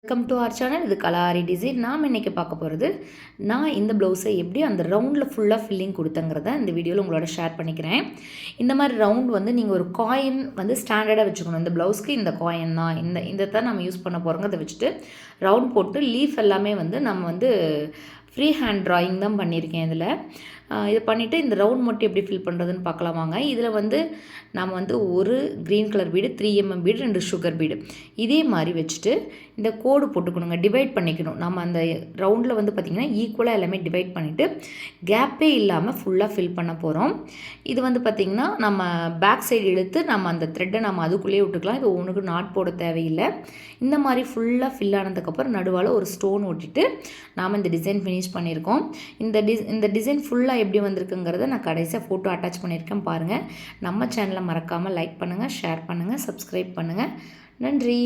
Welcome to our channel. இது கலாரி design. நாம் இன்றைக்கி பார்க்க போகிறது, நான் இந்த ப்ளவுஸை எப்படி அந்த ரவுண்டில் ஃபுல்லாக ஃபில்லிங் கொடுத்தங்கிறத இந்த வீடியோவில் உங்களோட ஷேர் பண்ணிக்கிறேன். இந்த மாதிரி ரவுண்ட் வந்து நீங்கள் ஒரு காயின் வந்து ஸ்டாண்டர்டாக வச்சுக்கணும். இந்த ப்ளவுஸ்க்கு இந்த காயின் தான், இந்த தான் நம்ம யூஸ் பண்ண போகிறோங்க. அதை வச்சுட்டு ரவுண்ட் போட்டு லீஃப் எல்லாமே வந்து நம்ம வந்து ஃப்ரீ ஹேண்ட் ட்ராயிங் தான் பண்ணியிருக்கேன். இதில் இது பண்ணிவிட்டு இந்த ரவுண்ட் மட்டும் எப்படி ஃபில் பண்ணுறதுன்னு பார்க்கலாம் வாங்க. இதில் வந்து நம்ம வந்து ஒரு green colour bead, 3mm bead, 2 sugar bead இதே மாதிரி வச்சுட்டு இந்த கோடு போட்டுக்கணுங்க. டிவைட் பண்ணிக்கணும். நம்ம அந்த ரவுண்டில் வந்து பார்த்திங்கன்னா ஈக்குவலாக எல்லாமே டிவைட் பண்ணிவிட்டு கேப்பே இல்லாமல் ஃபுல்லாக ஃபில் பண்ண போகிறோம். இது வந்து பார்த்திங்கன்னா நம்ம பேக் சைடு இழுத்து நம்ம அந்த த்ரெட்டை நம்ம அதுக்குள்ளேயே விட்டுக்கலாம். இது ஒன்றுக்கு நாட் போட தேவையில்லை. இந்த மாதிரி ஃபுல்லாக ஃபில் ஆனதுக்கப்புறம் நடுவால் ஒரு ஸ்டோன் ஒட்டிட்டு நாம் இந்த டிசைன் ஃபினிஷ் பண்ணியிருக்கோம். இந்த டிசைன் ஃபுல்லாக எப்படி வந்திருக்குங்கிறத நான் கடைசியாக ஃபோட்டோ அட்டாச் பண்ணியிருக்கேன் பாருங்கள். நம்ம சேனலை மறக்காமல் லைக் பண்ணுங்கள், ஷேர் பண்ணுங்கள், சப்ஸ்கிரைப் பண்ணுங்கள். நன்றி.